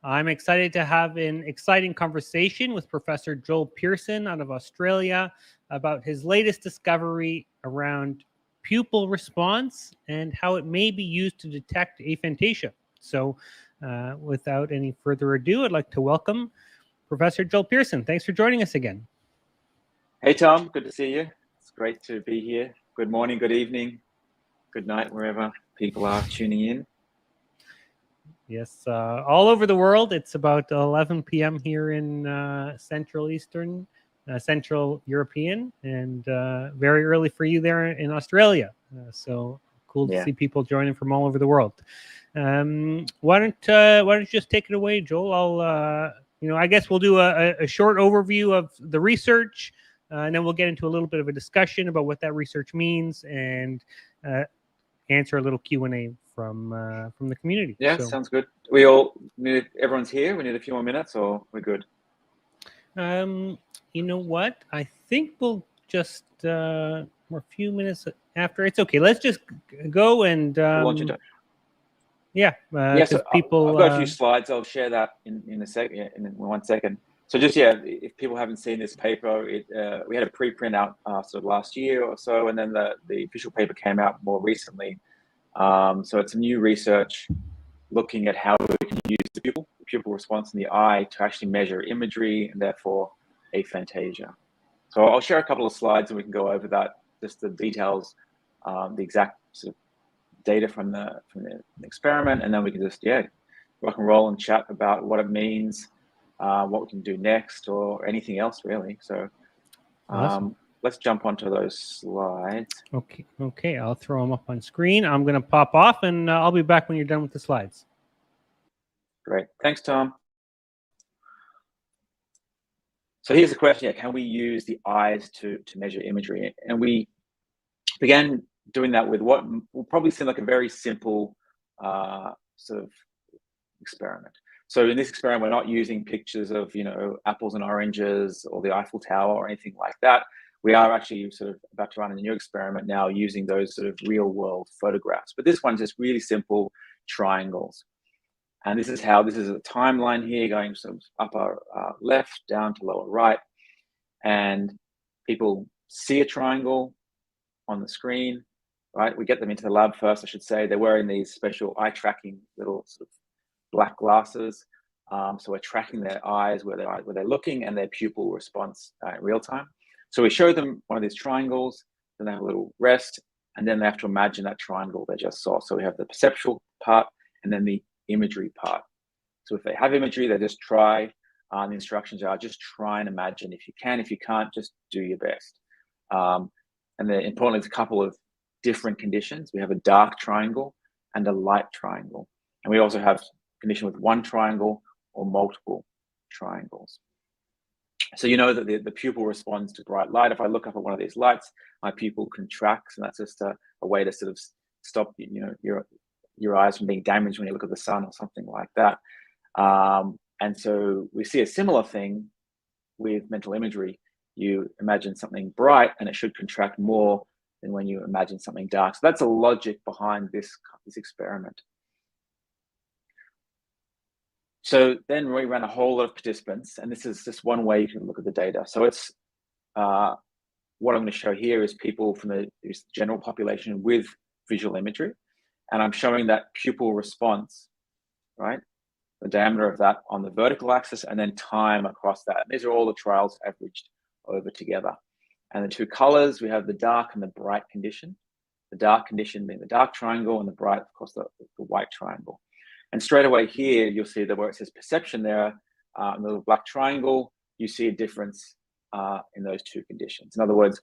I'm excited to have an exciting conversation with Professor Joel Pearson out of Australia about his latest discovery around pupil response and how it may be used to detect aphantasia. So without any further ado, I'd like to welcome Professor Joel Pearson. Thanks for joining us again. Hey, Tom. Good to see you. It's great to be here. Good morning, good evening, good night, wherever people are tuning in. Yes, all over the world. It's about 11 p.m. here in Central European, and very early for you there in Australia. So cool to see people joining from all over the world. Why don't you just take it away, Joel? I guess we'll do a short overview of the research, and then we'll get into a little bit of a discussion about what that research means and answer a little Q&A from the community. Yeah, so, sounds good. Everyone's here. We need a few more minutes, or we're good? You know what? I think we'll just we're a few minutes after. It's okay. Let's just go and so people. I've got a few slides. I'll share that in a sec. Yeah, in 1 second. So just if people haven't seen this paper, we had a preprint out sort of last year or so, and then the official paper came out more recently. So it's new research looking at how we can use the pupil response in the eye to actually measure imagery and therefore aphantasia. So I'll share a couple of slides and we can go over that, just the details, the exact sort of data from the experiment, and then we can just rock and roll and chat about what it means, what we can do next, or anything else really. So awesome. Let's jump onto those slides. Okay. I'll throw them up on screen. I'm going to pop off, and I'll be back when you're done with the slides. Great. Thanks, Tom. So here's the question: can we use the eyes to measure imagery? And we began doing that with what will probably seem like a very simple sort of experiment. So in this experiment, we're not using pictures of apples and oranges or the Eiffel Tower or anything like that. We are actually sort of about to run a new experiment now using those sort of real world photographs. But this one's just really simple triangles. And this is a timeline here going sort of upper left down to lower right. And people see a triangle on the screen, right? We get them into the lab first, I should say. They're wearing these special eye tracking little sort of black glasses. So we're tracking their eyes, where they're looking, and their pupil response in real time. So we show them one of these triangles, then they have a little rest, and then they have to imagine that triangle they just saw. So we have the perceptual part and then the imagery part. So if they have imagery, they just try. The instructions are just try and imagine if you can. If you can't, just do your best. And then importantly, there's a couple of different conditions. We have a dark triangle and a light triangle. And we also have a condition with one triangle or multiple triangles. So you know that the pupil responds to bright light. If I look up at one of these lights, my pupil contracts, and that's just a way to sort of stop your eyes from being damaged when you look at the sun or something like that. And so we see a similar thing with mental imagery. You imagine something bright and it should contract more than when you imagine something dark. So that's the logic behind this experiment. So then we ran a whole lot of participants, and this is just one way you can look at the data. So it's what I'm going to show here is people from the general population with visual imagery, and I'm showing that pupil response, right? The diameter of that on the vertical axis, and then time across that. And these are all the trials averaged over together. And the two colors, we have the dark and the bright condition. The dark condition being the dark triangle, and the bright, of course, the white triangle. And straight away here, you'll see that where it says perception there, in the little black triangle, you see a difference in those two conditions. In other words,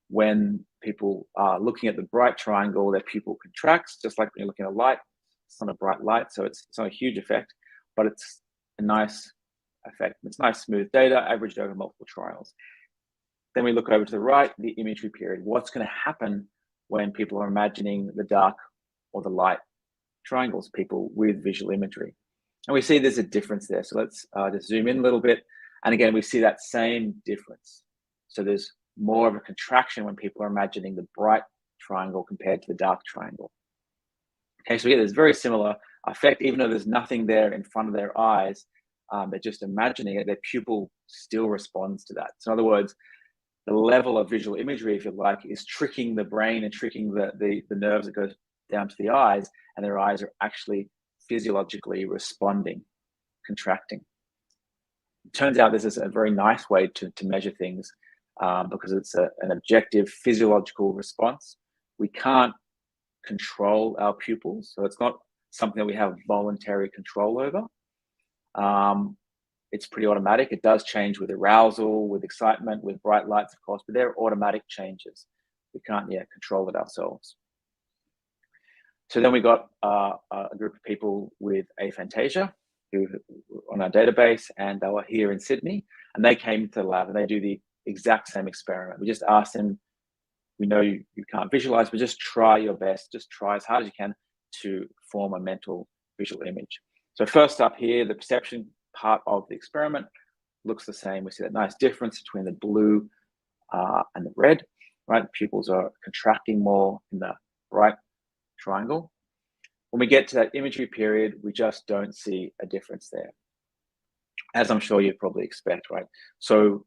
when people are looking at the bright triangle, their pupil contracts, just like when you're looking at a light. It's not a bright light, so it's not a huge effect, but it's a nice effect. It's nice, smooth data averaged over multiple trials. Then we look over to the right, the imagery period. What's going to happen when people are imagining the dark or the light triangles, people with visual imagery? And we see there's a difference there. So let's just zoom in a little bit. And again, we see that same difference. So there's more of a contraction when people are imagining the bright triangle compared to the dark triangle. Okay, so we get this very similar effect, even though there's nothing there in front of their eyes, they're just imagining it, their pupil still responds to that. So in other words, the level of visual imagery, if you like, is tricking the brain and tricking the nerves that go down to the eyes, and their eyes are actually physiologically responding, contracting. It turns out this is a very nice way to measure things, because it's an objective physiological response. We can't control our pupils, so it's not something that we have voluntary control over. It's pretty automatic. It does change with arousal, with excitement, with bright lights, of course, but they're automatic changes. We can't yet control it ourselves. So then we got a group of people with aphantasia who on our database, and they were here in Sydney, and they came to the lab and they do the exact same experiment. We just asked them, we know you can't visualize, but just try your best, just try as hard as you can to form a mental visual image. So first up here, the perception part of the experiment looks the same. We see that nice difference between the blue and the red, right? The pupils are contracting more in the right triangle. When we get to that imagery period, we just don't see a difference there, as I'm sure you'd probably expect, right? So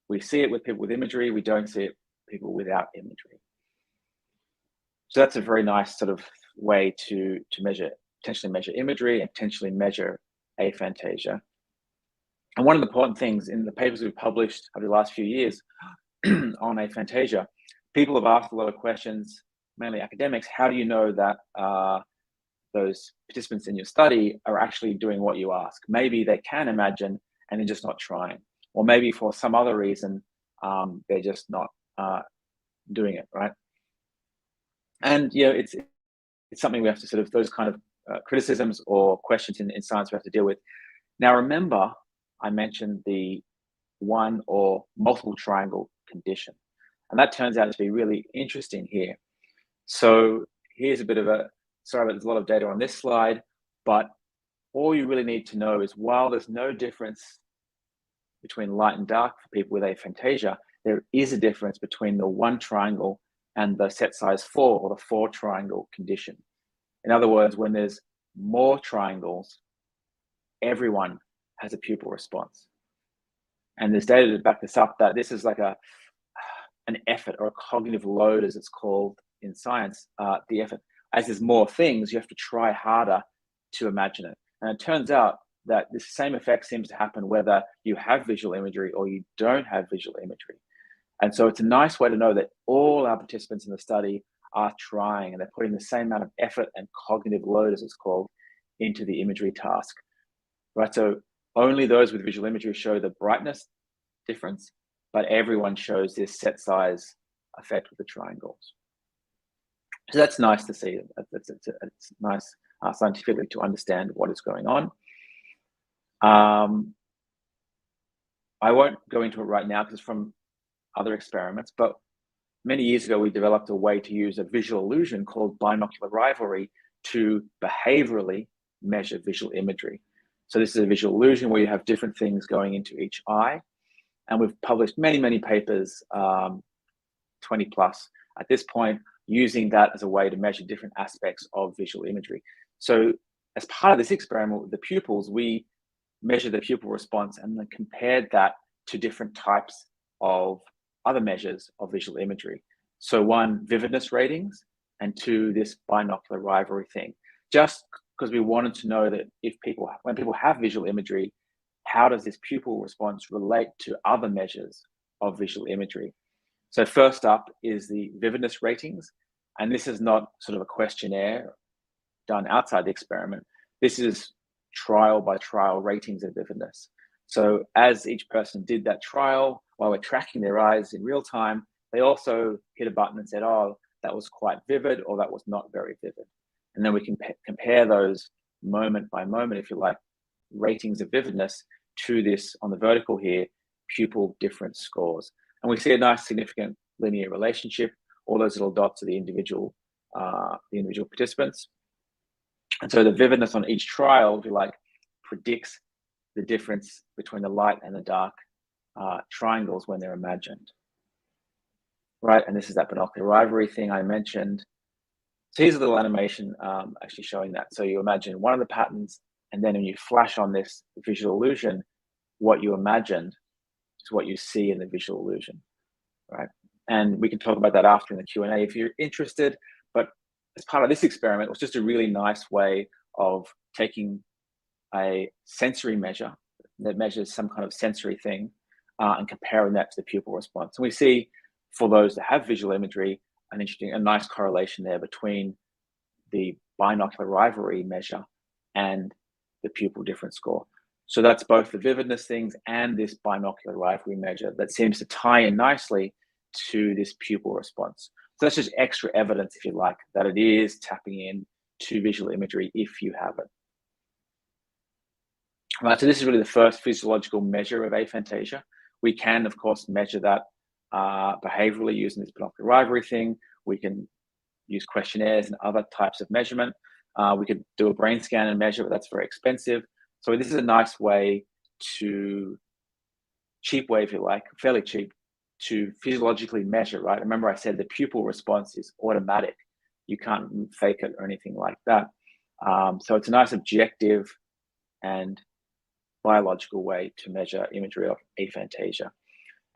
we see it with people with imagery, we don't see it with people without imagery. So that's a very nice sort of way to measure, potentially measure imagery and potentially measure aphantasia. And one of the important things in the papers we've published over the last few years on aphantasia, people have asked a lot of questions, mainly academics. How do you know that those participants in your study are actually doing what you ask? Maybe they can imagine and they're just not trying, or maybe for some other reason they're just not doing it, right? And it's something we have to sort of, those kind of criticisms or questions in science we have to deal with. Now remember, I mentioned the one or multiple triangle condition, and that turns out to be really interesting here. So here's a bit of a, sorry, but there's a lot of data on this slide, but all you really need to know is while there's no difference between light and dark for people with aphantasia, there is a difference between the one triangle and the set size 4 or the 4 triangle condition. In other words, when there's more triangles, everyone has a pupil response. And there's data to back this up, that this is like an effort or a cognitive load, as it's called in science. The effort, as there's more things, you have to try harder to imagine it. And it turns out that this same effect seems to happen whether you have visual imagery or you don't have visual imagery. And so it's a nice way to know that all our participants in the study are trying, and they're putting the same amount of effort and cognitive load, as it's called, into the imagery task, right? So only those with visual imagery show the brightness difference, but everyone shows this set size effect with the triangles. So that's nice to see. It's nice scientifically to understand what is going on. I won't go into it right now because it's from other experiments, but many years ago, we developed a way to use a visual illusion called binocular rivalry to behaviorally measure visual imagery. So this is a visual illusion where you have different things going into each eye. And we've published many, many papers, 20 plus at this point, using that as a way to measure different aspects of visual imagery. So as part of this experiment with the pupils, we measured the pupil response and then compared that to different types of other measures of visual imagery. So 1, vividness ratings, and 2, this binocular rivalry thing. Just because we wanted to know that when people have visual imagery, how does this pupil response relate to other measures of visual imagery? So first up is the vividness ratings. And this is not sort of a questionnaire done outside the experiment. This is trial by trial ratings of vividness. So as each person did that trial, while we're tracking their eyes in real time, they also hit a button and said, oh, that was quite vivid, or that was not very vivid. And then we can compare those moment by moment, if you like, ratings of vividness to this on the vertical here, pupil difference scores. And we see a nice significant linear relationship. All those little dots are the individual participants. And so the vividness on each trial, if you like, predicts the difference between the light and the dark triangles when they're imagined. Right, and this is that binocular rivalry thing I mentioned. So here's a little animation actually showing that. So you imagine one of the patterns, and then when you flash on this visual illusion, what you imagined is what you see in the visual illusion, right? And we can talk about that after in the Q&A if you're interested. But as part of this experiment, it was just a really nice way of taking a sensory measure that measures some kind of sensory thing and comparing that to the pupil response. And we see, for those that have visual imagery, a nice correlation there between the binocular rivalry measure and the pupil difference score. So that's both the vividness things and this binocular rivalry measure that seems to tie in nicely to this pupil response. So that's just extra evidence, if you like, that it is tapping in to visual imagery if you have it. Right, so this is really the first physiological measure of aphantasia. We can, of course, measure that behaviorally using this binocular rivalry thing. We can use questionnaires and other types of measurement. We could do a brain scan and measure, but that's very expensive. So this is a nice way cheap way, if you like, fairly cheap, to physiologically measure, right? Remember I said the pupil response is automatic. You can't fake it or anything like that. So it's a nice objective and biological way to measure imagery of aphantasia.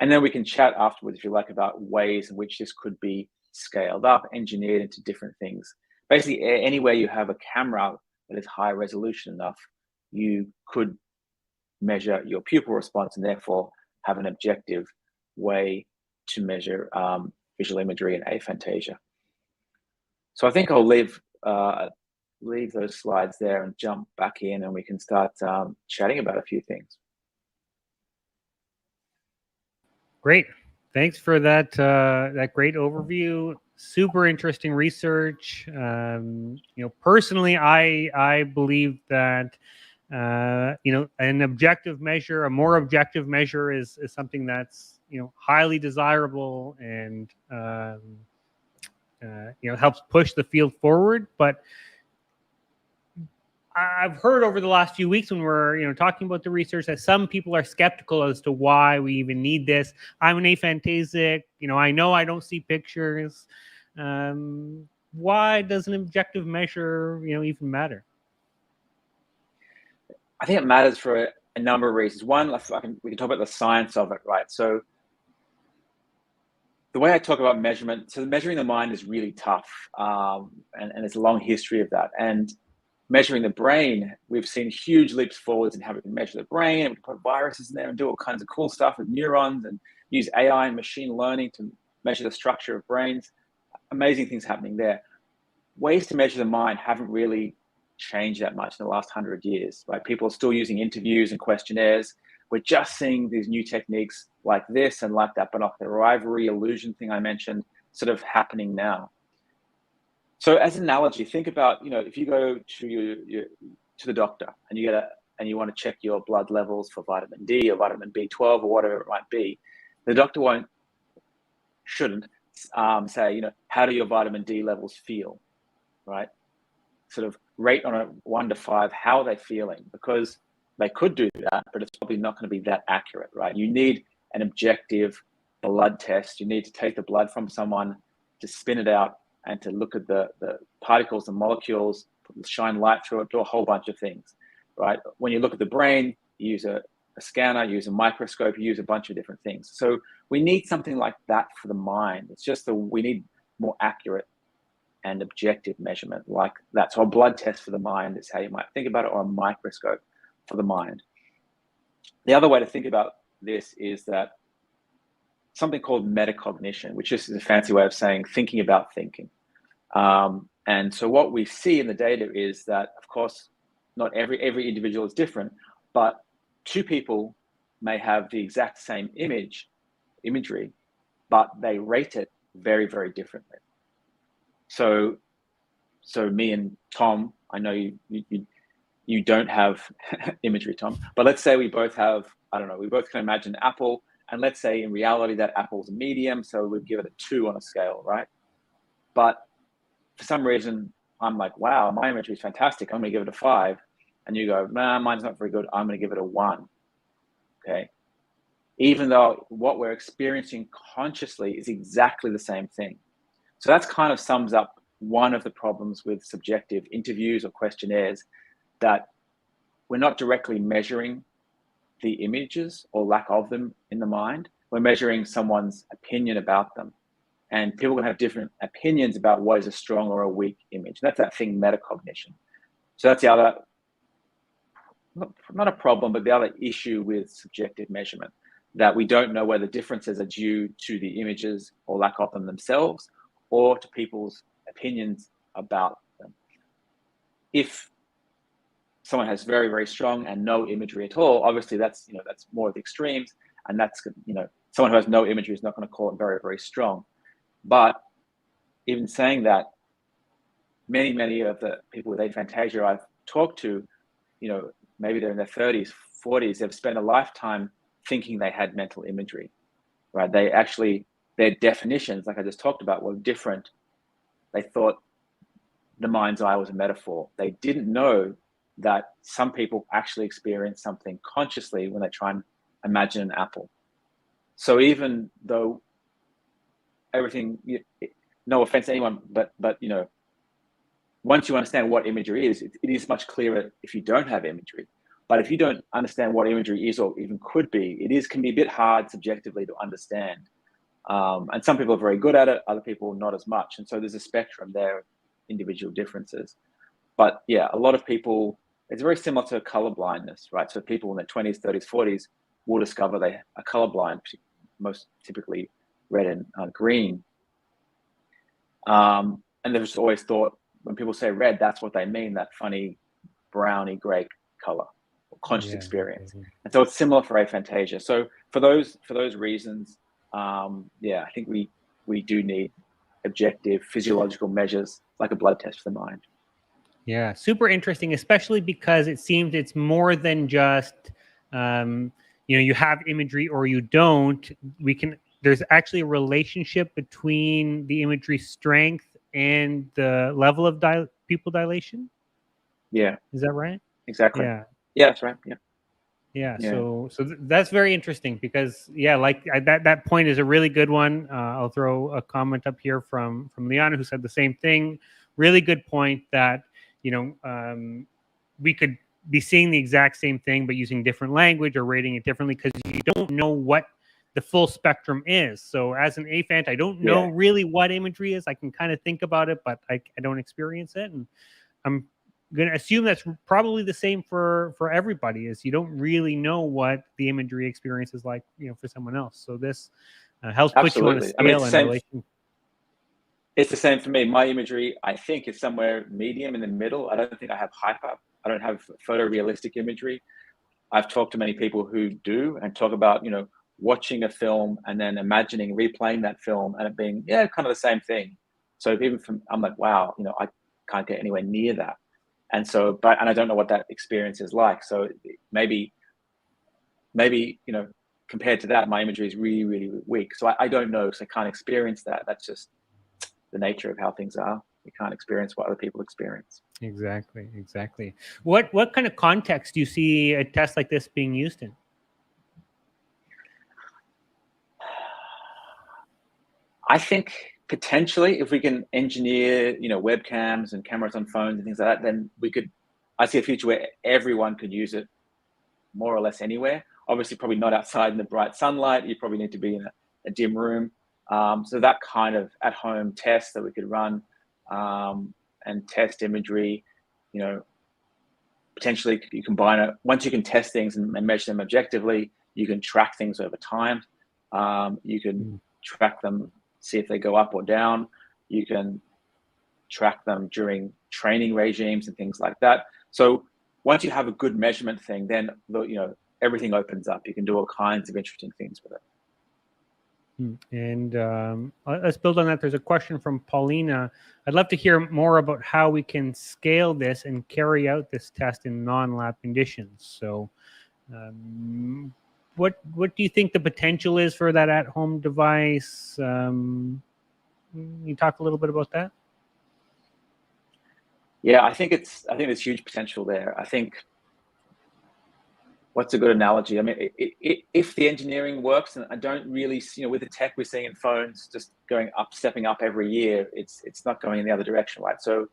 And then we can chat afterwards, if you like, about ways in which this could be scaled up, engineered into different things. Basically, anywhere you have a camera that is high resolution enough, you could measure your pupil response and therefore have an objective way to measure visual imagery and aphantasia. So I think I'll leave those slides there and jump back in, and we can start chatting about a few things. Great. Thanks for that that great overview. Super interesting research. Personally, I believe that an objective measure, a more objective measure, is something that's highly desirable and helps push the field forward. But I've heard over the last few weeks when we're talking about the research that some people are skeptical as to why we even need this. I'm an aphantasic. I know I don't see pictures. Why does an objective measure even matter? I think it matters for a number of reasons. One, we can talk about the science of it, right? So the way I talk about measurement, so measuring the mind is really tough, and there's a long history of that. And measuring the brain, we've seen huge leaps forwards in how we can measure the brain, and we can put viruses in there and do all kinds of cool stuff with neurons and use AI and machine learning to measure the structure of brains. Amazing things happening there. Ways to measure the mind haven't really changed that much in the last 100 years, right? People are still using interviews and questionnaires. We're just seeing these new techniques like this and like that binocular rivalry illusion thing I mentioned sort of happening now. So as an analogy, think about, if you go to the doctor and you want to check your blood levels for vitamin D or vitamin B12 or whatever it might be, the doctor shouldn't say, how do your vitamin D levels feel, right? Sort of rate on a 1 to 5, how are they feeling? Because they could do that, but it's probably not going to be that accurate, right? You need an objective blood test. You need to take the blood from someone, to spin it out, and to look at the particles and molecules, shine light through it, do a whole bunch of things, right? When you look at the brain, you use a scanner, you use a microscope, you use a bunch of different things. So we need something like that for the mind. It's just that we need more accurate and objective measurement like that. So a blood test for the mind is how you might think about it, or a microscope for the mind. The other way to think about this is that something called metacognition, which is a fancy way of saying thinking about thinking. And so what we see in the data is that, of course, not every individual is different, but two people may have the exact same imagery, but they rate it very, very differently. So me and Tom, I know you don't have imagery, Tom, but let's say we both have, we both can imagine an apple, and let's say in reality that apple's a medium, so we'd give it a 2 on a scale, right? But for some reason, I'm like, wow, my imagery is fantastic, I'm gonna give it a 5. And you go, nah, mine's not very good, I'm gonna give it a 1, okay? Even though what we're experiencing consciously is exactly the same thing. So that's kind of sums up one of the problems with subjective interviews or questionnaires, that we're not directly measuring the images or lack of them in the mind. We're measuring someone's opinion about them. And people can have different opinions about what is a strong or a weak image. That's that thing, metacognition. So that's the other, not a problem, but the other issue with subjective measurement, that we don't know whether differences are due to the images or lack of them themselves, or to people's opinions about them. If someone has very, very strong and no imagery at all, obviously that's more of the extremes, and that's, someone who has no imagery is not going to call it very, very strong. But even saying that, many of the people with aphantasia I've talked to, maybe they're in their 30s, 40s, they've spent a lifetime thinking they had mental imagery, right? They actually, their definitions, like I just talked about, were different. They thought the mind's eye was a metaphor. They didn't know that some people actually experience something consciously when they try and imagine an apple. So even though everything, no offense to anyone, but once you understand what imagery is, it is much clearer if you don't have imagery. But if you don't understand what imagery is or even could be, can be a bit hard subjectively to understand. And some people are very good at it, other people not as much. And so there's a spectrum there, individual differences. But yeah, a lot of people, it's very similar to color blindness, right? So people in their 20s, 30s, 40s will discover they are colorblind, most typically red and green. And they've just always thought, when people say red, that's what they mean, that funny browny gray color or conscious experience. And so it's similar for aphantasia. So for those reasons, I think we do need objective physiological measures like a blood test for the mind. Yeah, super interesting, especially because it seems it's more than just you have imagery or you don't. There's actually a relationship between the imagery strength and the level of pupil dilation. Yeah. Is that right? Exactly. Yeah. Yeah, that's right. Yeah. Yeah. So that's very interesting because that point is a really good one. I'll throw a comment up here from Liana, who said the same thing. Really good point that, we could be seeing the exact same thing, but using different language or rating it differently because you don't know what the full spectrum is. So as an aphant, I don't know really what imagery is. I can kind of think about it, but I don't experience it. And I'm going to assume that's probably the same for everybody, is you don't really know what the imagery experience is like, for someone else. So this helps put you on a scale in relation. It's the same for me. My imagery, I think, is somewhere medium in the middle. I don't think I have hyper. I don't have photorealistic imagery. I've talked to many people who do and talk about, watching a film and then imagining, replaying that film and it being, kind of the same thing. So I'm like, wow, I can't get anywhere near that. And so, and I don't know what that experience is like. So maybe, compared to that, my imagery is really, really weak. So I don't know, because I can't experience that. That's just the nature of how things are. You can't experience what other people experience. Exactly. What kind of context do you see a test like this being used in? I think potentially if we can engineer, webcams and cameras on phones and things like that, then I see a future where everyone could use it more or less anywhere. Obviously, probably not outside in the bright sunlight. You probably need to be in a dim room. So that kind of at-home test that we could run and test imagery, potentially you combine it. Once you can test things and measure them objectively, you can track things over time. You can track them, see if they go up or down. You can track them during training regimes and things like that. So once you have a good measurement thing, then everything opens up. You can do all kinds of interesting things with it. And let's build on that. There's a question from Paulina. I'd love to hear more about how we can scale this and carry out this test in non-lab conditions. So what do you think the potential is for that at-home device? Can you talk a little bit about that? Yeah, I think there's huge potential there. I think what's a good analogy? I mean, if the engineering works, and I don't really, with the tech we're seeing in phones just going up, stepping up every year, it's not going in the other direction, right? So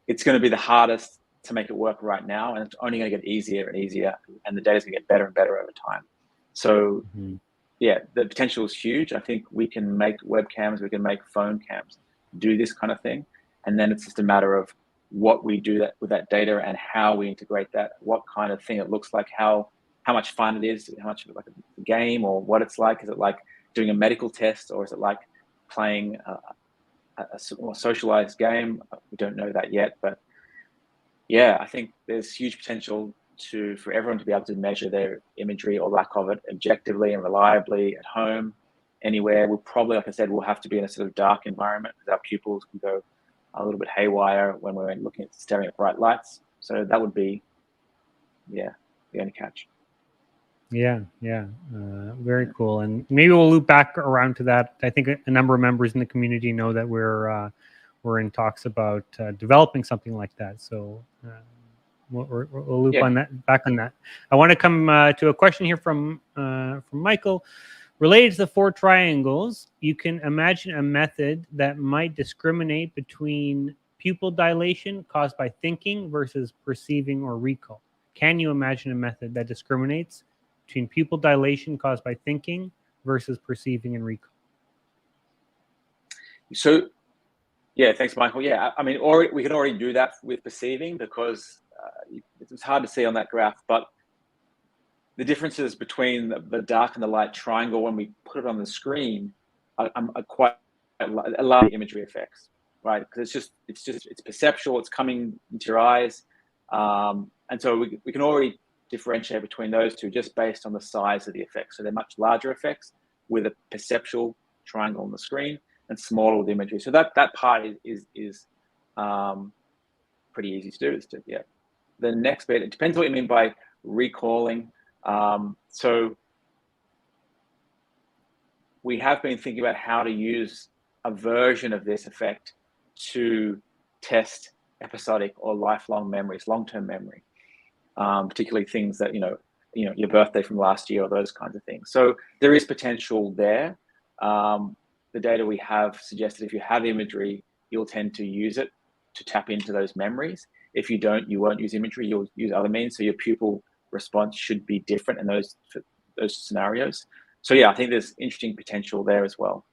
it's going to be the hardest to make it work right now, and it's only going to get easier and easier, and the data's going to get better and better over time. So yeah, the potential is huge. I think we can make webcams, we can make phone cams do this kind of thing, and then it's just a matter of what we do with that data and how we integrate that, what kind of thing it looks like, how much fun it is, how much of it like a game, or what it's like. Is it like doing a medical test, or is it like playing a more socialized game? We don't know that yet, but yeah, I think there's huge potential for everyone to be able to measure their imagery or lack of it objectively and reliably at home, anywhere. We'll probably, like I said, we'll have to be in a sort of dark environment because our pupils can go a little bit haywire when we're looking at staring at bright lights. So that would be, the only catch. Yeah, very cool. And maybe we'll loop back around to that. I think a number of members in the community know that we're in talks about developing something like that. So we'll loop on that, back on that. I want to come to a question here from Michael. Related to the 4 triangles, you can imagine a method that might discriminate between pupil dilation caused by thinking versus perceiving or recall. Can you imagine a method that discriminates between pupil dilation caused by thinking versus perceiving and recall? So, yeah, thanks, Michael. Yeah, I mean, we can already do that with perceiving because it's hard to see on that graph, but the differences between the dark and the light triangle when we put it on the screen are quite a lot of imagery effects, right? Because it's perceptual, it's coming into your eyes, and so we can already differentiate between those two just based on the size of the effects. So they're much larger effects with a perceptual triangle on the screen and smaller with imagery. So that part is pretty easy to do. The next bit, it depends what you mean by recalling. So we have been thinking about how to use a version of this effect to test episodic or lifelong memories, long-term memory, particularly things that, your birthday from last year or those kinds of things. So there is potential there. The data we have suggested if you have imagery, you'll tend to use it to tap into those memories. If you don't, you won't use imagery, you'll use other means. So your pupil response should be different in those scenarios. So yeah, I think there's interesting potential there as well.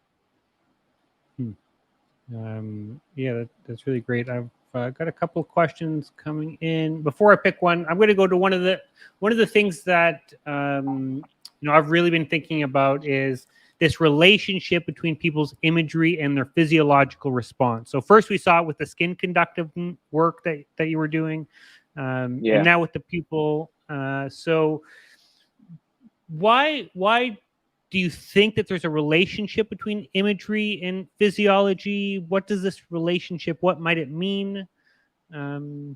Yeah, that's really great. I've got a couple of questions coming in. Before I pick one, I'm going to go to one of the things that I've really been thinking about is this relationship between people's imagery and their physiological response. So first we saw it with the skin conductive work that you were doing, and now with the pupil. So why do you think that there's a relationship between imagery and physiology? What does this relationship, what might it mean? Do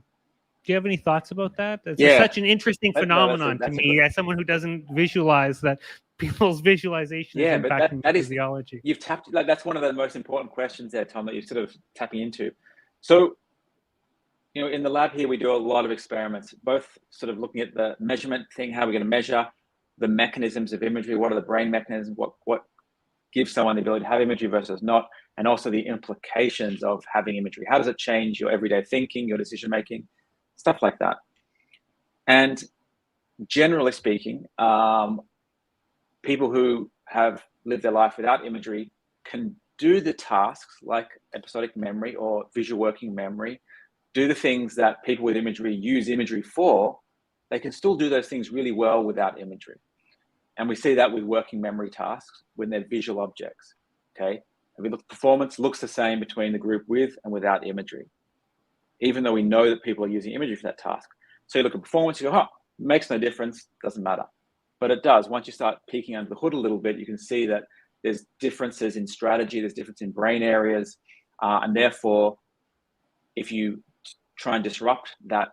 you have any thoughts about that? It's such an interesting phenomenon to me as someone who doesn't visualize that people's visualization is impacting physiology. You've tapped, that's one of the most important questions there, Tom, that you're sort of tapping into. So, in the lab here, we do a lot of experiments, both sort of looking at the measurement thing, how we're going to measure the mechanisms of imagery, what are the brain mechanisms, what gives someone the ability to have imagery versus not, and also the implications of having imagery. How does it change your everyday thinking, your decision making, stuff like that. And generally speaking, people who have lived their life without imagery can do the tasks like episodic memory or visual working memory, do the things that people with imagery use imagery for. They can still do those things really well without imagery. And we see that with working memory tasks when they're visual objects, okay? And we look, performance looks the same between the group with and without imagery, even though we know that people are using imagery for that task. So you look at performance, you go, it makes no difference, doesn't matter. But it does. Once you start peeking under the hood a little bit, you can see that there's differences in strategy, there's difference in brain areas, and therefore, if you try and disrupt that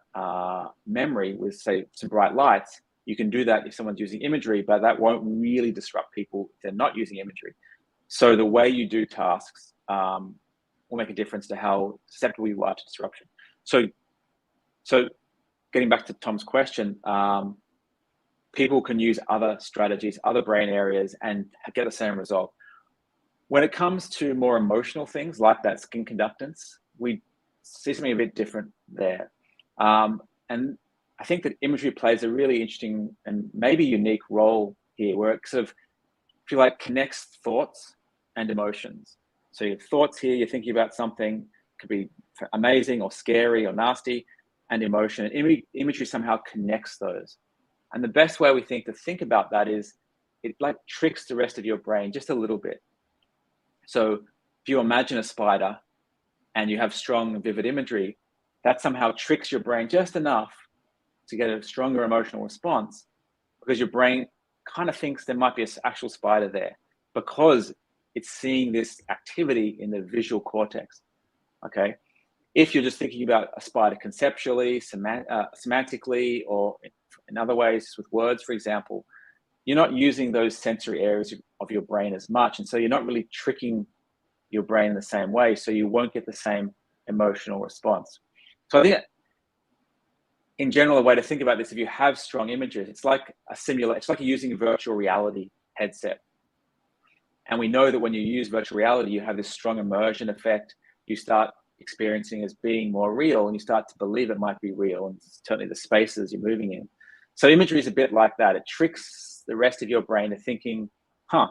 memory with, say, some bright lights, you can do that if someone's using imagery, but that won't really disrupt people if they're not using imagery. So the way you do tasks will make a difference to how susceptible you are to disruption. So getting back to Tom's question, people can use other strategies, other brain areas, and get the same result. When it comes to more emotional things like that skin conductance, we see something a bit different there. And I think that imagery plays a really interesting and maybe unique role here, where it sort of, if you like, connects thoughts and emotions. So your thoughts here, you're thinking about something, could be amazing or scary or nasty, and emotion. And imagery somehow connects those. And the best way we think to think about that is it like tricks the rest of your brain just a little bit. So if you imagine a spider and you have strong, vivid imagery, that somehow tricks your brain just enough to get a stronger emotional response, because your brain kind of thinks there might be an actual spider there because it's seeing this activity in the visual cortex. Okay. If you're just thinking about a spider conceptually, semantically, or in other ways with words, for example, you're not using those sensory areas of your brain as much. And so you're not really tricking your brain in the same way. So you won't get the same emotional response. So I think in general, a way to think about this, if you have strong images, it's like a simulation. It's like you're using a virtual reality headset. And we know that when you use virtual reality, you have this strong immersion effect. You start experiencing as being more real, and you start to believe it might be real, and certainly the spaces you're moving in. So imagery is a bit like that. It tricks the rest of your brain to thinking,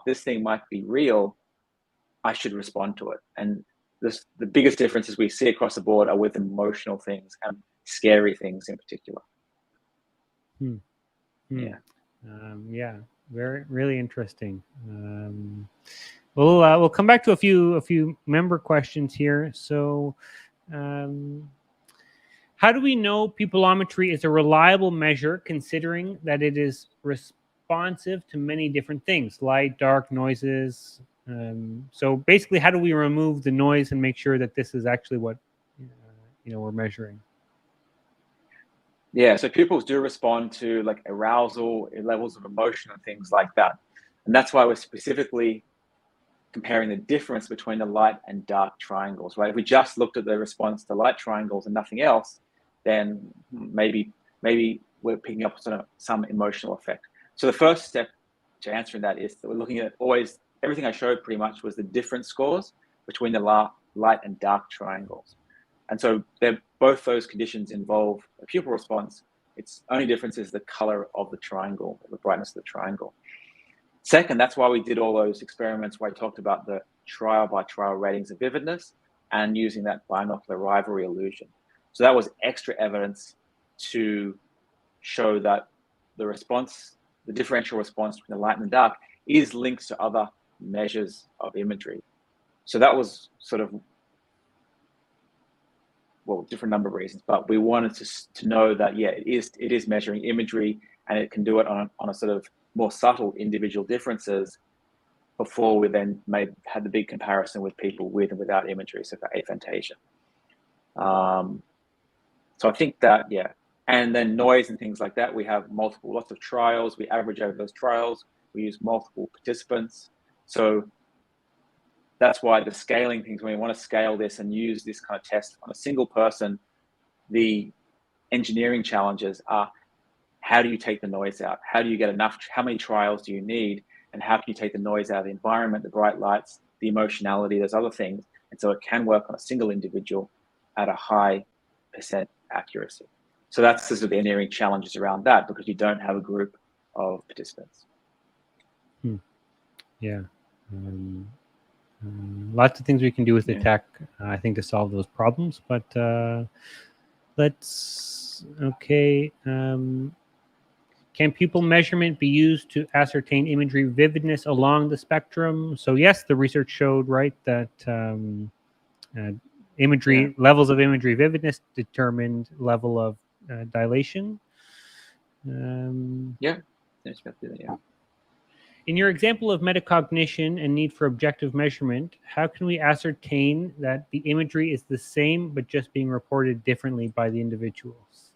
this thing might be real. I should respond to it. And the biggest differences we see across the board are with emotional things and scary things in particular. Yeah, really interesting. We'll come back to a few member questions here. So, how do we know pupillometry is a reliable measure, considering that it is responsive to many different things, light, dark, noises? So basically, how do we remove the noise and make sure that this is actually what we're measuring? Yeah, so pupils do respond to like arousal, levels of emotion, and things like that. And that's why we're specifically comparing the difference between the light and dark triangles, right? If we just looked at the response to light triangles and nothing else, then maybe we're picking up some emotional effect. So the first step to answering that is that we're looking at always, everything I showed pretty much was the difference scores between the light and dark triangles. And so both those conditions involve a pupil response. Its only difference is the color of the triangle, the brightness of the triangle. Second, that's why we did all those experiments where I talked about the trial-by-trial ratings of vividness and using that binocular rivalry illusion. So that was extra evidence to show that the differential response between the light and the dark is linked to other measures of imagery. So that was sort of, different number of reasons, but we wanted to know that, it is measuring imagery, and it can do it on a sort of more subtle individual differences before we then had the big comparison with people with and without imagery, so for aphantasia. So I think that, and then noise and things like that, we have lots of trials, we average over those trials, we use multiple participants. So that's why the scaling things, when we want to scale this and use this kind of test on a single person, the engineering challenges are, how do you take the noise out? How do you get enough? How many trials do you need? And how can you take the noise out of the environment, the bright lights, the emotionality, those other things? And so it can work on a single individual at a high % accuracy. So that's sort of the engineering challenges around that, because you don't have a group of participants. Yeah. Lots of things we can do with the tech, I think, to solve those problems. But can pupil measurement be used to ascertain imagery vividness along the spectrum? So yes, the research showed, right, that levels of imagery vividness determined level of dilation. In your example of metacognition and need for objective measurement, how can we ascertain that the imagery is the same but just being reported differently by the individuals?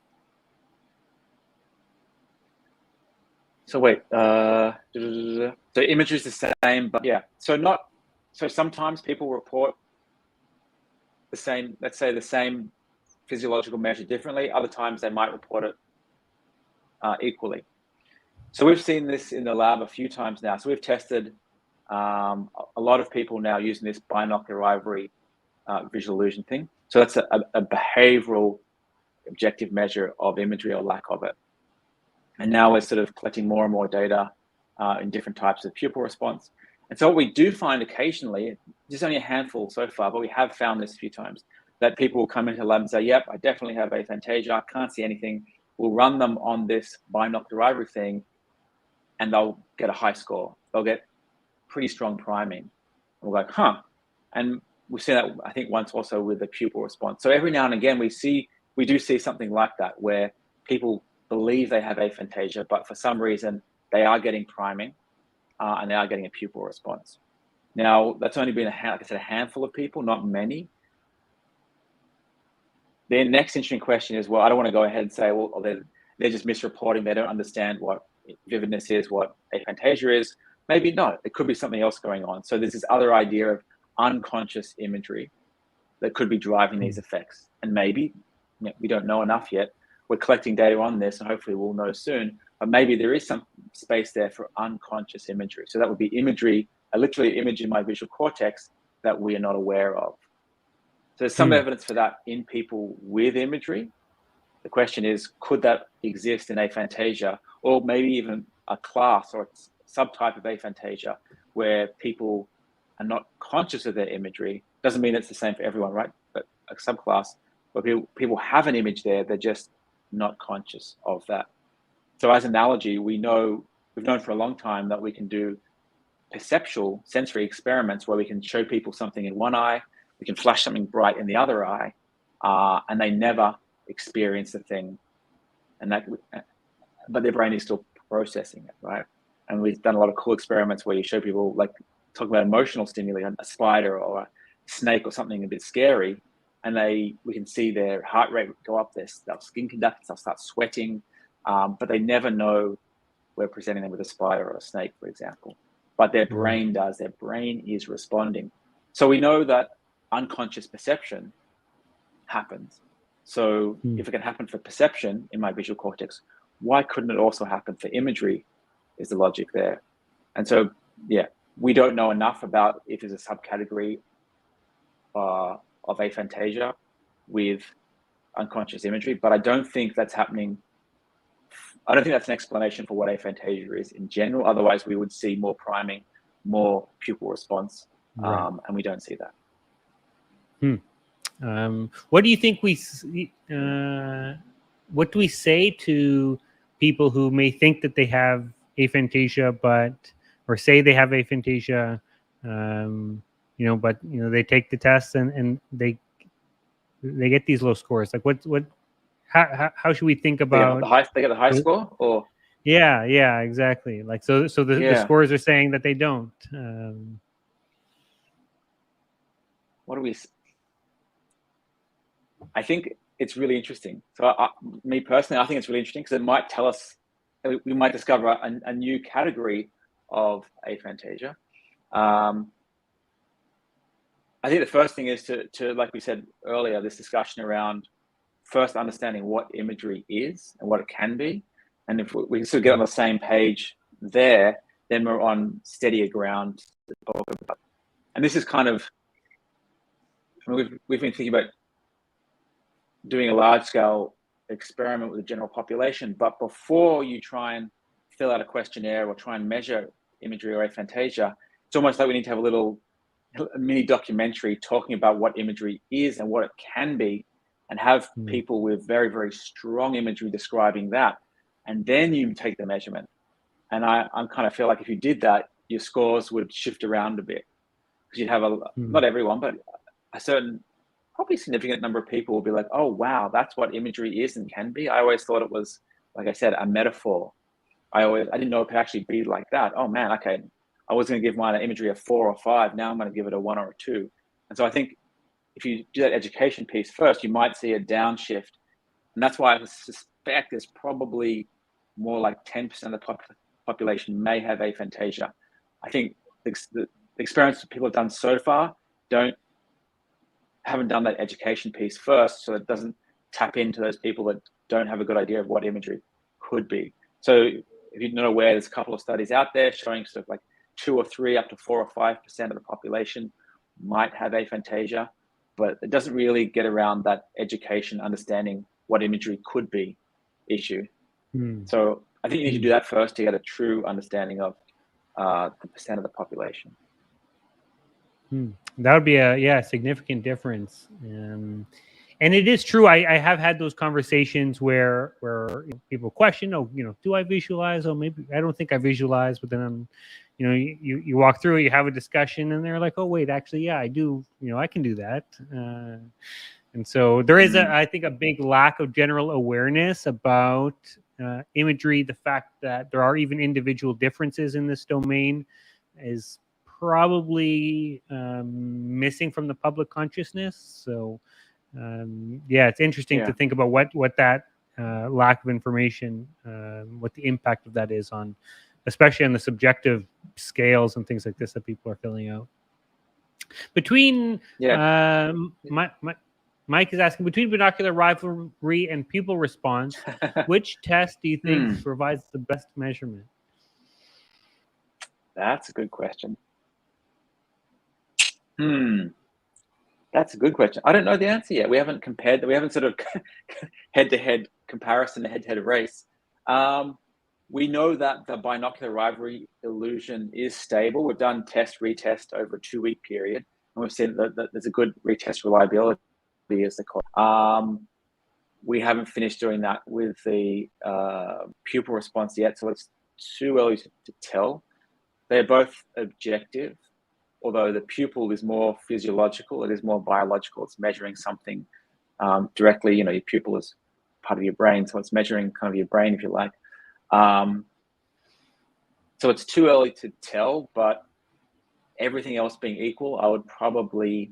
So the imagery is the same, but so sometimes people report the same, let's say the same physiological measure differently. Other times they might report it equally. So we've seen this in the lab a few times now. So we've tested a lot of people now using this binocular rivalry visual illusion thing. So that's a behavioral objective measure of imagery or lack of it. And now we're sort of collecting more and more data in different types of pupil response. And so what we do find occasionally, just only a handful so far, but we have found this a few times, that people will come into the lab and say, yep, I definitely have aphantasia, I can't see anything. We'll run them on this binocular rivalry thing, and they'll get a high score. They'll get pretty strong priming. And we're like, huh. And we've seen that, I think, once also with the pupil response. So every now and again, we do see something like that, where people believe they have aphantasia, but for some reason, they are getting priming and they are getting a pupil response. Now, that's only been, like I said, a handful of people, not many. The next interesting question is, well, I don't want to go ahead and say, well, they're just misreporting. They don't understand what vividness is, what aphantasia is. Maybe not. It could be something else going on. So there's this other idea of unconscious imagery that could be driving these effects. And maybe, we don't know enough yet. We're collecting data on this, and hopefully we'll know soon. But maybe there is some space there for unconscious imagery. So that would be imagery, a literally image in my visual cortex that we are not aware of. So there's some evidence for that in people with imagery. The question is, could that exist in aphantasia, or maybe even a class or a subtype of aphantasia where people are not conscious of their imagery? Doesn't mean it's the same for everyone, right? But a subclass where people have an image there, they're just not conscious of that. So as an analogy, we've known for a long time that we can do perceptual sensory experiments where we can show people something in one eye, we can flash something bright in the other eye, and they never experience the thing, but their brain is still processing it, right? And we've done a lot of cool experiments where you show people, like, talk about emotional stimuli, a spider or a snake or something a bit scary, and we can see their heart rate go up, their skin conductors, they'll start sweating, but they never know we're presenting them with a spider or a snake, for example. But their brain does. Their brain is responding. So we know that unconscious perception happens. So if it can happen for perception in my visual cortex, why couldn't it also happen for imagery, is the logic there. And so, yeah, we don't know enough about if there's a subcategory of aphantasia with unconscious imagery, but I don't think that's happening. I don't think that's an explanation for what aphantasia is in general. Otherwise, we would see more priming, more pupil response, and we don't see that. What do you think what do we say to people who may think that they have aphantasia, or say they have aphantasia, but they take the test and they get these low scores? Like, how should we think about they get the high score, or? Yeah, exactly. Like, so the scores are saying that they don't. What do we? I think it's really interesting. So me personally, I think it's really interesting because it might tell us, we might discover a new category of aphantasia. I think the first thing is to, like we said earlier, this discussion around first understanding what imagery is and what it can be. And if we can sort of get on the same page there, then we're on steadier ground to talk about. And this is kind of, we've been thinking about doing a large-scale experiment with the general population, but before you try and fill out a questionnaire or try and measure imagery or aphantasia, it's almost like we need to have a mini documentary talking about what imagery is and what it can be, and have people with very, very strong imagery describing that, and then you take the measurement. And I kind of feel like if you did that, your scores would shift around a bit, because you'd have not everyone, but a certain, probably significant number of people will be like, oh, wow, that's what imagery is and can be. I always thought it was, like I said, a metaphor. I didn't know it could actually be like that. Oh man, okay. I was going to give mine an imagery of 4 or 5. Now I'm going to give it a 1 or a 2. And so I think if you do that education piece first, you might see a downshift. And that's why I suspect there's probably more like 10% of the population may have aphantasia. I think the experiments that people have done so far haven't done that education piece first, so it doesn't tap into those people that don't have a good idea of what imagery could be. So if you're not aware, there's a couple of studies out there showing sort of like 2 or 3 up to 4 or 5% of the population might have aphantasia, but it doesn't really get around that education, understanding what imagery could be issue. So I think you need to do that first to get a true understanding of the percent of the population. That would be a significant difference. And it is true. I have had those conversations where people question, do I visualize? Oh, maybe I don't think I visualize, but then you walk through it, you have a discussion, and they're like, oh wait, actually, yeah, I do. I can do that. And so there is I think a big lack of general awareness about imagery. The fact that there are even individual differences in this domain is probably missing from the public consciousness. So it's interesting to think about what that lack of information, what the impact of that is on, especially on the subjective scales and things like this that people are filling out. Between Mike is asking, between binocular rivalry and pupil response, which test do you think provides the best measurement? That's a good question. That's a good question. I don't know the answer yet. We haven't compared. We haven't sort of head-to-head comparison, head-to-head race. We know that the binocular rivalry illusion is stable. We've done test, retest over a 2-week period, and we've seen that there's a good retest reliability, as they call it. We haven't finished doing that with the pupil response yet, so it's too early to tell. They're both objective, although the pupil is more physiological, it is more biological. It's measuring something directly. Your pupil is part of your brain, so it's measuring kind of your brain, if you like. So it's too early to tell, but everything else being equal, I would probably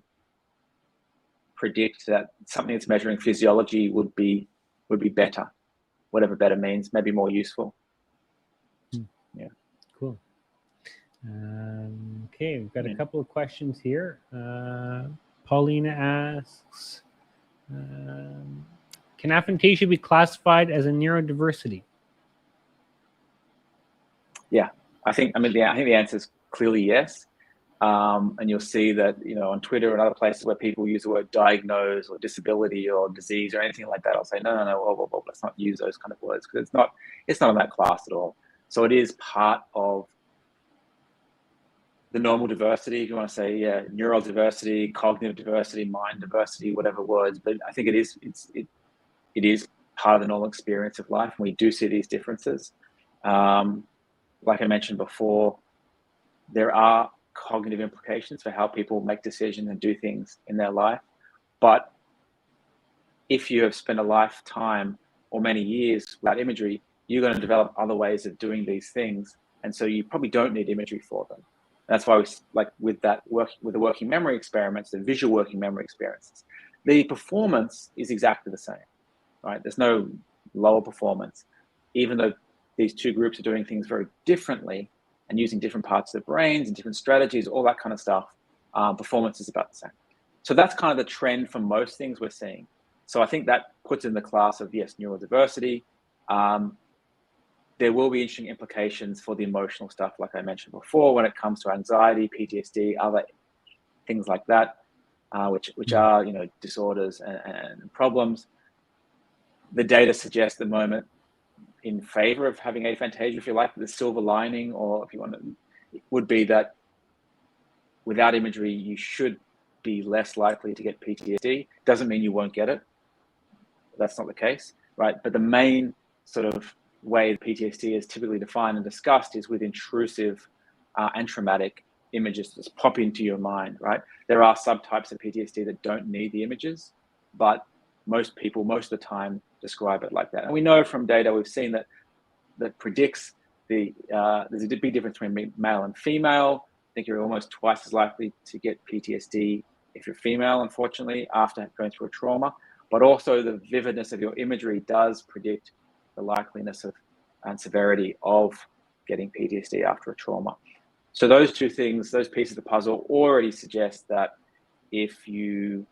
predict that something that's measuring physiology would be better, whatever better means, maybe more useful. Yeah. Cool. Okay, we've got a couple of questions here. Paulina asks, can aphantasia be classified as a neurodiversity? Yeah, I think the answer is clearly yes. And you'll see that, on Twitter and other places where people use the word diagnose or disability or disease or anything like that, I'll say, no, let's not use those kind of words, because it's not in that class at all. So it is part of the normal diversity, if you want to say, neural diversity, cognitive diversity, mind diversity, whatever words. But I think it is part of the normal experience of life, and we do see these differences. Like I mentioned before, there are cognitive implications for how people make decisions and do things in their life. But if you have spent a lifetime or many years without imagery, you're going to develop other ways of doing these things. And so you probably don't need imagery for them. That's why with the working memory experiments, the visual working memory experiences, the performance is exactly the same, right? There's no lower performance, even though these two groups are doing things very differently and using different parts of their brains and different strategies, all that kind of stuff. Performance is about the same. So that's kind of the trend for most things we're seeing. So I think that puts in the class of, yes, neurodiversity. There will be interesting implications for the emotional stuff, like I mentioned before, when it comes to anxiety, PTSD, other things like that, which are disorders and problems. The data suggests at the moment in favor of having aphantasia, if you like, the silver lining, or if you want to, would be that without imagery, you should be less likely to get PTSD. Doesn't mean you won't get it. That's not the case, right? But the main sort of way PTSD is typically defined and discussed is with intrusive and traumatic images that just pop into your mind, right? There are subtypes of PTSD that don't need the images, but most people, most of the time, describe it like that. And we know from data we've seen that predicts there's a big difference between male and female. I think you're almost twice as likely to get PTSD if you're female, unfortunately, after going through a trauma. But also the vividness of your imagery does predict the likeliness of and severity of getting PTSD after a trauma. So those two things, those pieces of the puzzle already suggest that if you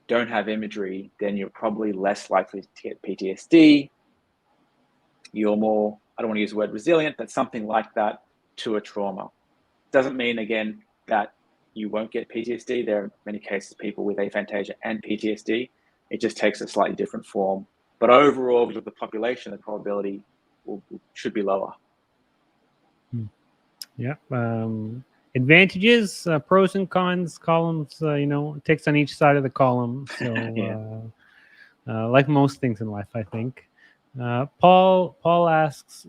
don't have imagery, then you're probably less likely to get PTSD. You're more I don't want to use the word resilient, but something like that to a trauma. Doesn't mean, again, that you won't get PTSD. There are many cases of people with aphantasia and PTSD. It just takes a slightly different form. But overall, with the population, the probability should be lower. Yeah. Advantages, pros and cons, columns, ticks on each side of the column. So like most things in life, I think. Paul asks,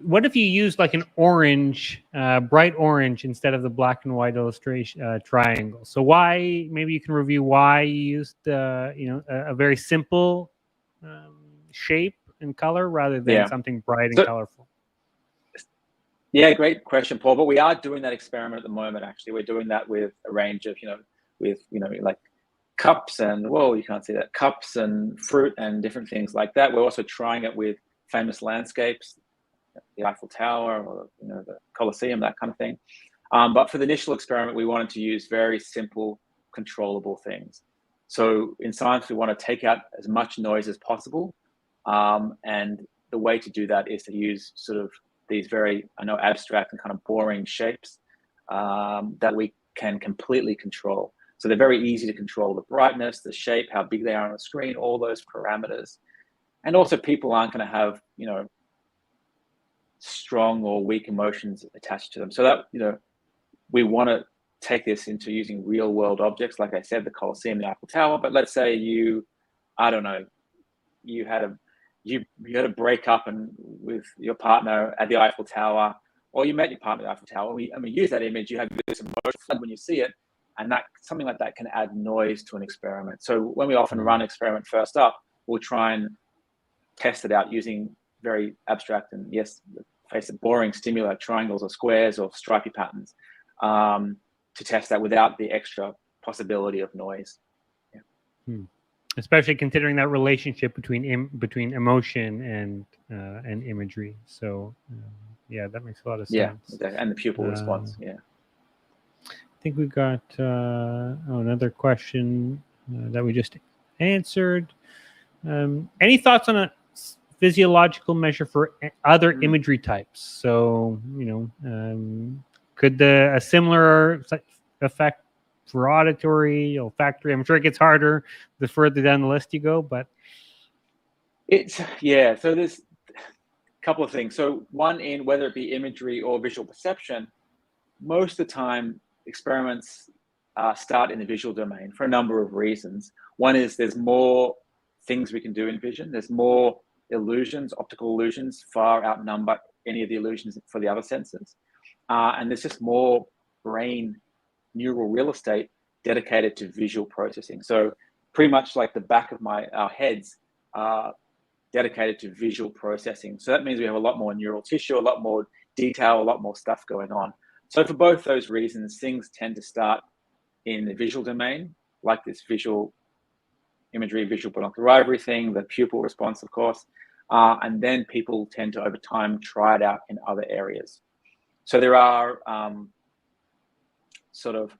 what if you use like an orange, bright orange, instead of the black and white illustration triangle? So why? Maybe you can review why you used a very simple shape and color rather than something bright and colorful. Yeah, great question, Paul. But we are doing that experiment at the moment. Actually, we're doing that with a range of like cups and you can't see that, cups and fruit and different things like that. We're also trying it with famous landscapes, the Eiffel Tower or the Colosseum, that kind of thing. But for the initial experiment, we wanted to use very simple, controllable things. So in science, we want to take out as much noise as possible, and the way to do that is to use sort of these very, abstract and kind of boring shapes that we can completely control. So they're very easy to control: the brightness, the shape, how big they are on the screen, all those parameters. And also, people aren't going to have strong or weak emotions attached to them. So that we want to take this into using real world objects, like I said, the Colosseum, the Eiffel Tower. But let's say you had a breakup with your partner at the Eiffel Tower, or you met your partner at the Eiffel Tower. We use that image. You have this emotional flood when you see it, and that something like that can add noise to an experiment. So when we often run an experiment first up, we'll try and test it out using very abstract and, yes, face it, boring stimuli, triangles or squares or stripy patterns, to test that without the extra possibility of noise. Especially considering that relationship between emotion and imagery. So that makes a lot of sense. Yeah, and the pupil response. I think we got another question that we just answered. Any thoughts on a physiological measure for other imagery types? So could a similar effect for auditory, olfactory? I'm sure it gets harder the further down the list you go, but so there's a couple of things. So one, in whether it be imagery or visual perception, most of the time experiments start in the visual domain for a number of reasons. One is there's more things we can do in vision. There's more illusions, optical illusions far outnumber any of the illusions for the other senses. And there's just more brain neural real estate dedicated to visual processing. So pretty much like the back of our heads are dedicated to visual processing. So that means we have a lot more neural tissue, a lot more detail, a lot more stuff going on. So for both those reasons, things tend to start in the visual domain, like this visual imagery, visual binocular rivalry thing, the pupil response, of course. And then people tend to, over time, try it out in other areas. So there are sort of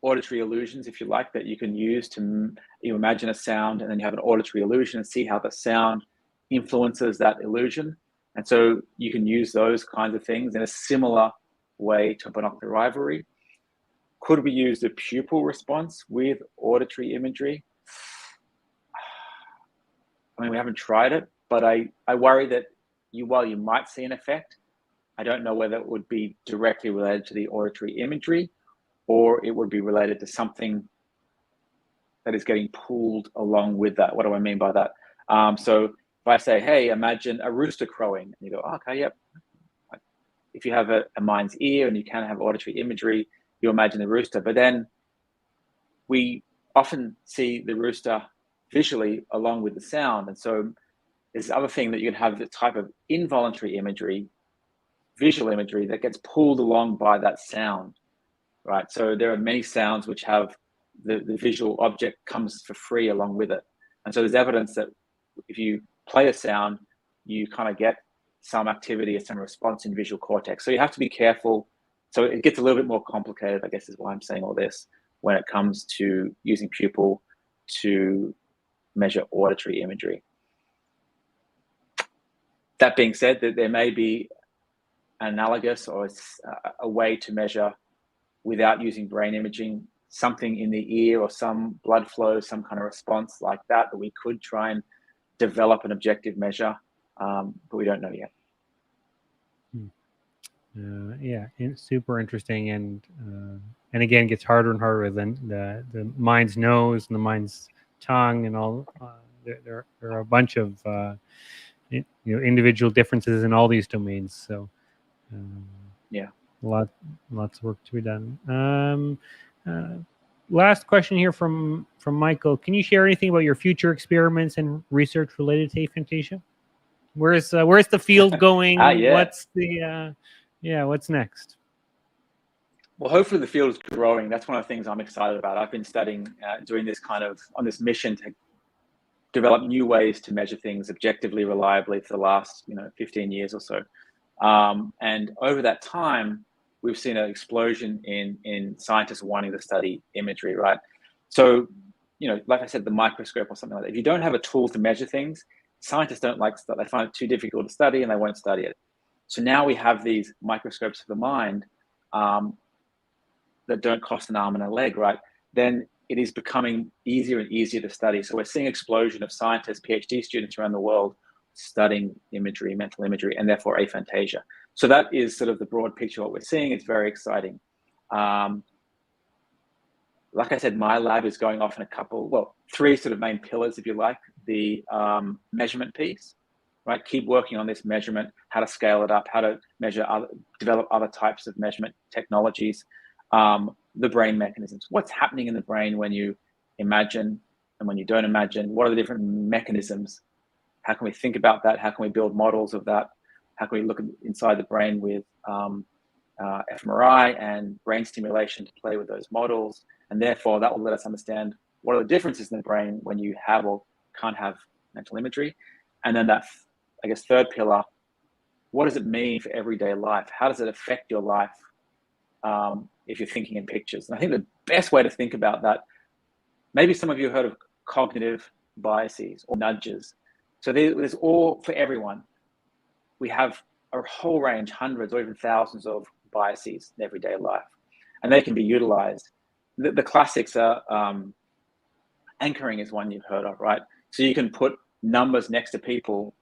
auditory illusions, if you like, that you can use to imagine a sound, and then you have an auditory illusion and see how the sound influences that illusion. And so you can use those kinds of things in a similar way to binocular rivalry. Could we use the pupil response with auditory imagery? I mean, we haven't tried it, but I worry that while you might see an effect, I don't know whether it would be directly related to the auditory imagery, or it would be related to something that is getting pulled along with that. What do I mean by that? So if I say, hey, imagine a rooster crowing, and you go, oh, okay, yep. If you have a mind's ear and you can have auditory imagery, you imagine the rooster. But then we often see the rooster visually along with the sound. And so there's the other thing, that you can have the type of involuntary imagery, visual imagery, that gets pulled along by that sound, right? So there are many sounds which have the visual object comes for free along with it. And so there's evidence that if you play a sound, you kind of get some activity or some response in visual cortex. So you have to be careful. So it gets a little bit more complicated, I guess, is why I'm saying all this, when it comes to using pupil to measure auditory imagery. That being said, that there may be analogous or a way to measure without using brain imaging, something in the ear or some blood flow, some kind of response like that we could try and develop an objective measure, but we don't know yet. Yeah, super interesting, and again, gets harder and harder than the mind's nose and the mind's tongue and all. There are a bunch of individual differences in all these domains. So yeah, lots of work to be done. Last question here from Michael. Can you share anything about your future experiments and research related to aphantasia? Where's the field going? Yeah. What's the what's next? Well, hopefully the field is growing. That's one of the things I'm excited about. I've been studying, doing this on this mission to develop new ways to measure things objectively, reliably for the last 15 years or so. And over that time, we've seen an explosion in scientists wanting to study imagery, right? So, like I said, the microscope or something like that. If you don't have a tool to measure things, scientists don't like stuff. They find it too difficult to study and they won't study it. So now we have these microscopes for the mind that don't cost an arm and a leg, right? Then it is becoming easier and easier to study. So we're seeing an explosion of scientists, PhD students around the world studying imagery, mental imagery, and therefore aphantasia. So that is sort of the broad picture of what we're seeing. It's very exciting. Like I said, my lab is going off in three sort of main pillars, if you like. The measurement piece, right? Keep working on this measurement, how to scale it up, how to develop other types of measurement technologies. The brain mechanisms. What's happening in the brain when you imagine and when you don't imagine? What are the different mechanisms? How can we think about that? How can we build models of that? How can we look inside the brain with fMRI and brain stimulation to play with those models? And therefore, that will let us understand what are the differences in the brain when you have or can't have mental imagery. And then that, I guess, third pillar, what does it mean for everyday life? How does it affect your life if you're thinking in pictures? And I think the best way to think about that, maybe some of you have heard of cognitive biases or nudges. So there's all, for everyone, we have a whole range, hundreds or even thousands of biases in everyday life, and they can be utilized. The classics are anchoring is one you've heard of, right? So you can put numbers next to people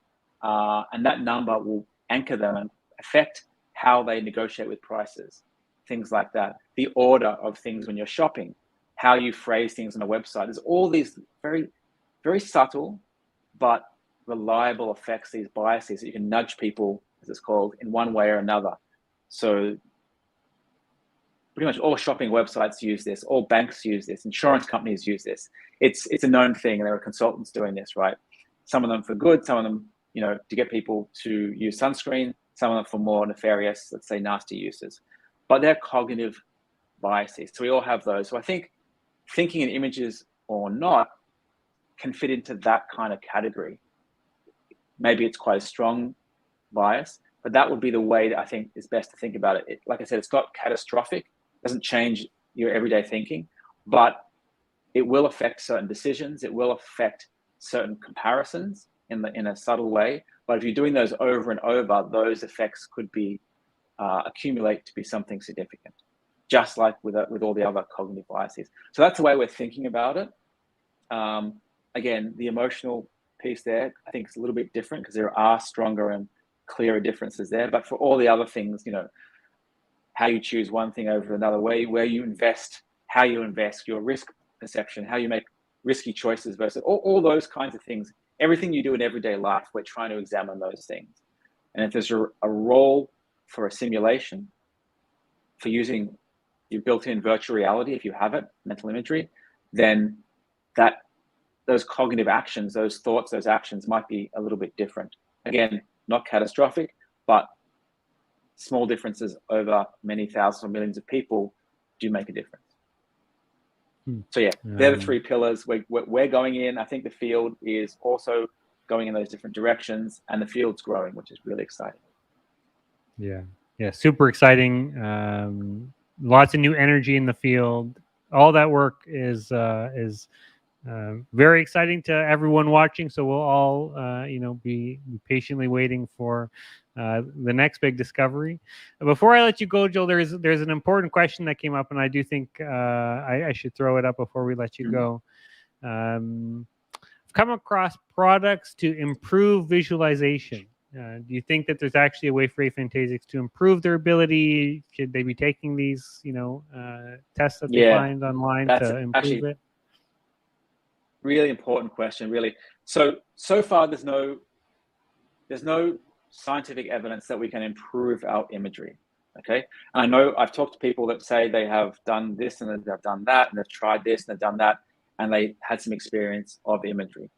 and that number will anchor them and affect how they negotiate with prices, things like that. The order of things when you're shopping, how you phrase things on a website. There's all these very, very subtle but reliable effects, these biases that you can nudge people, as it's called, in one way or another. So pretty much all shopping websites use this, all banks use this, insurance companies use this. It's a known thing, and there are consultants doing this, right? Some of them for good, some of them, to get people to use sunscreen, some of them for more nefarious, let's say nasty uses. But they're cognitive biases. So we all have those. So I think thinking in images or not can fit into that kind of category. Maybe it's quite a strong bias, but that would be the way that I think is best to think about it. Like I said, it's not catastrophic, doesn't change your everyday thinking, but it will affect certain decisions. It will affect certain comparisons in a subtle way. But if you're doing those over and over, those effects could be accumulate to be something significant, just like with all the other cognitive biases. So that's the way we're thinking about it. Again, the emotional piece there, I think it's a little bit different because there are stronger and clearer differences there. But for all the other things, how you choose one thing over another, where you invest, how you invest, your risk perception, how you make risky choices versus all those kinds of things. Everything you do in everyday life, we're trying to examine those things. And if there's a role for a simulation, for using your built-in virtual reality, if you have it, mental imagery, then those cognitive actions, those thoughts, those actions might be a little bit different. Again, not catastrophic, but small differences over many thousands or millions of people do make a difference. So yeah, they're the three pillars we're going in. I think the field is also going in those different directions, and the field's growing, which is really exciting. Yeah, super exciting. Lots of new energy in the field. All that work is Very exciting to everyone watching. So we'll all, be patiently waiting for the next big discovery. Before I let you go, Joel, there's an important question that came up, and I do think I should throw it up before we let you go. I've come across products to improve visualization. Do you think that there's actually a way for aphantasics to improve their ability? Should they be taking these, tests that they find online to improve it? Really important question, really. So far, there's no scientific evidence that we can improve our imagery. Okay, and I know I've talked to people that say they have done this and they've done that, and they've tried this and they've done that, and they had some experience of imagery.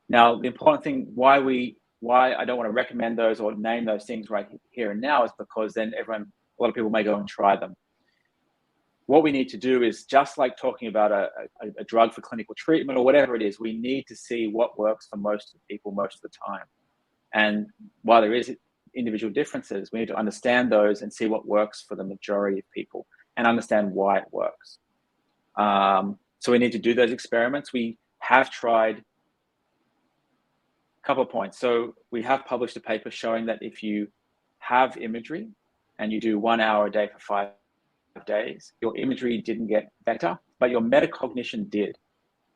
Now, the important thing why I don't want to recommend those or name those things right here and now is because then a lot of people may go and try them. What we need to do is, just like talking about a drug for clinical treatment or whatever it is, we need to see what works for most people most of the time. And while there is individual differences, we need to understand those and see what works for the majority of people and understand why it works. So we need to do those experiments. We have tried a couple of points. So we have published a paper showing that if you have imagery and you do 1 hour a day for 5 days, your imagery didn't get better, but your metacognition did.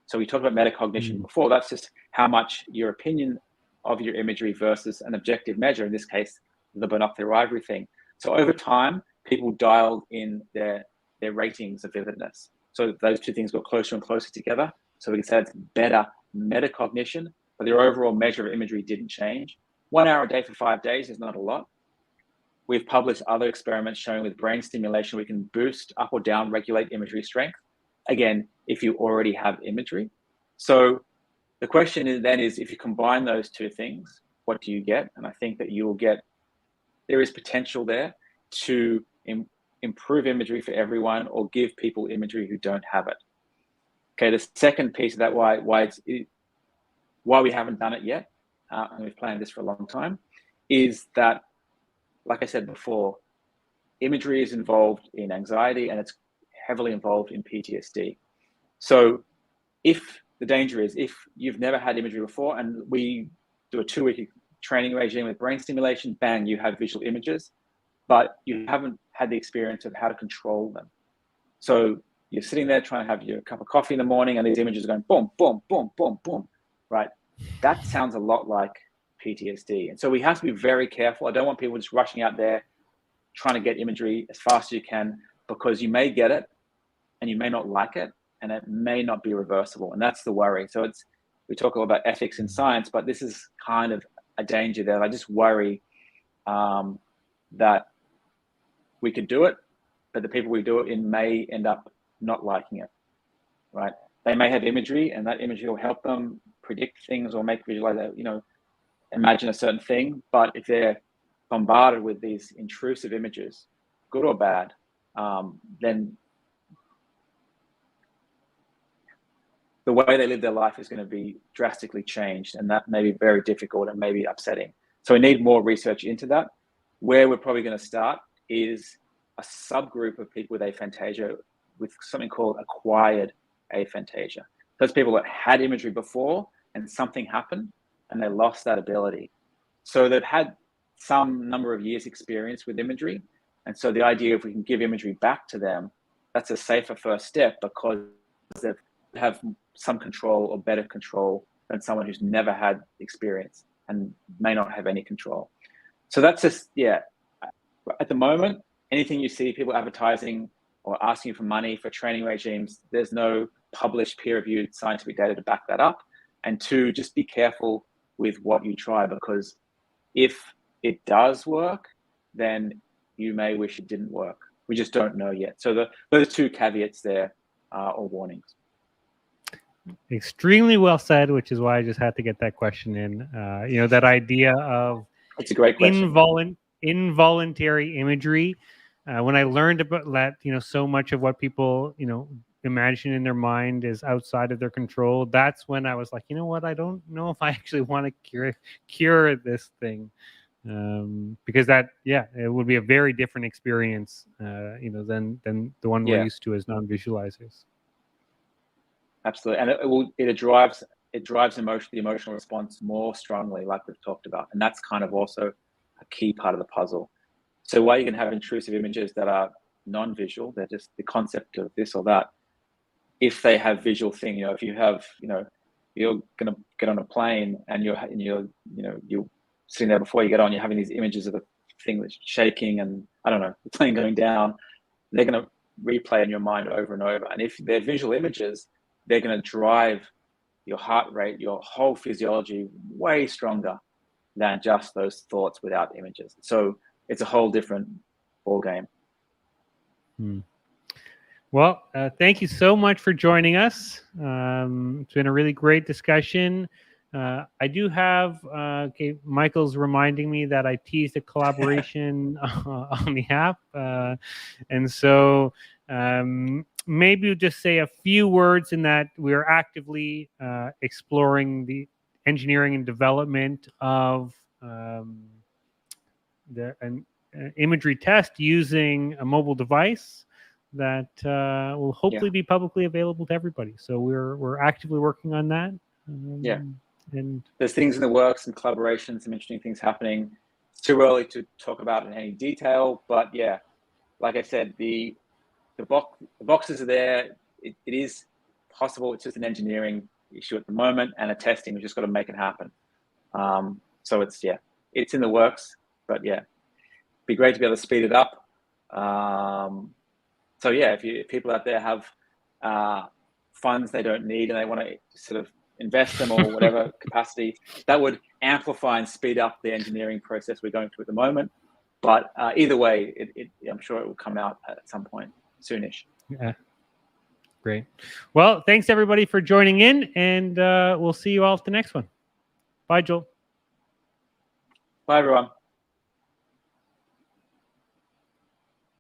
So we talked about metacognition before. That's just how much your opinion of your imagery versus an objective measure, in this case, the binocular rivalry thing. So over time, people dialed in their ratings of vividness. So those two things got closer and closer together. So we can say it's better metacognition, but their overall measure of imagery didn't change. 1 hour a day for 5 days is not a lot. We've published other experiments showing with brain stimulation, we can boost up or down regulate imagery strength. Again, if you already have imagery. So the question is if you combine those two things, what do you get? And I think that you will get, there is potential there to improve imagery for everyone or give people imagery who don't have it. Okay, the second piece of that, why we haven't done it yet, and we've planned this for a long time, is that, like I said before, imagery is involved in anxiety and it's heavily involved in PTSD. So the danger is if you've never had imagery before and we do a 2-week training regime with brain stimulation, bang, you have visual images, but you haven't had the experience of how to control them. So you're sitting there trying to have your cup of coffee in the morning and these images are going boom, boom, boom, boom, boom, right? That sounds a lot like PTSD. And so we have to be very careful. I don't want people just rushing out there trying to get imagery as fast as you can, because you may get it and you may not like it and it may not be reversible. And that's the worry. So we talk a lot about ethics in science, but this is kind of a danger there. I just worry that we could do it, but the people we do it in may end up not liking it, right? They may have imagery and that imagery will help them predict things or make visualize, imagine a certain thing. But if they're bombarded with these intrusive images, good or bad, then the way they live their life is going to be drastically changed, and that may be very difficult and maybe upsetting. So we need more research into that. Where we're probably going to start is a subgroup of people with aphantasia with something called acquired aphantasia. Those people that had imagery before and something happened and they lost that ability. So they've had some number of years experience with imagery. And so the idea, if we can give imagery back to them, that's a safer first step, because they have some control or better control than someone who's never had experience and may not have any control. So that's just, at the moment, anything you see people advertising or asking for money for training regimes, there's no published peer-reviewed scientific data to back that up. And two, just be careful with what you try, because if it does work, then you may wish it didn't work. We just don't know yet. So those two caveats there or warnings. Extremely well said, which is why I just had to get that question in. That idea of it's a great question. Involuntary imagery. When I learned about that, so much of what people, imagine in their mind is outside of their control. That's when I was like, you know what? I don't know if I actually want to cure this thing. Because that, it would be a very different experience, than the one we're used to as non-visualizers. Absolutely, and it drives the emotional response more strongly, like we've talked about, and that's kind of also a key part of the puzzle. So while you can have intrusive images that are non-visual, they're just the concept of this or that. If they have visual thing, if you have, you're gonna get on a plane and you're sitting there before you get on, you're having these images of a thing that's shaking and I don't know, the plane going down. They're gonna replay in your mind over and over. And if they're visual images, they're gonna drive your heart rate, your whole physiology way stronger than just those thoughts without images. So it's a whole different ball game. Well, thank you so much for joining us. It's been a really great discussion. I do have, Michael's reminding me that I teased a collaboration on the app. And so maybe we'll just say a few words in that we're actively exploring the engineering and development of an imagery test using a mobile device that will hopefully be publicly available to everybody. So we're actively working on that. And there's things in the works and collaborations, some interesting things happening. It's too early to talk about in any detail, but yeah, like I said, the boxes are there. It is possible. It's just an engineering issue at the moment and a testing. We've just got to make it happen. So it's in the works, but yeah, be great to be able to speed it up. So yeah, if people out there have funds they don't need and they want to sort of invest them or whatever capacity, that would amplify and speed up the engineering process we're going through at the moment. But either way, I'm sure it will come out at some point soonish. Yeah, great. Well, thanks everybody for joining in, and we'll see you all at the next one. Bye, Joel. Bye, everyone.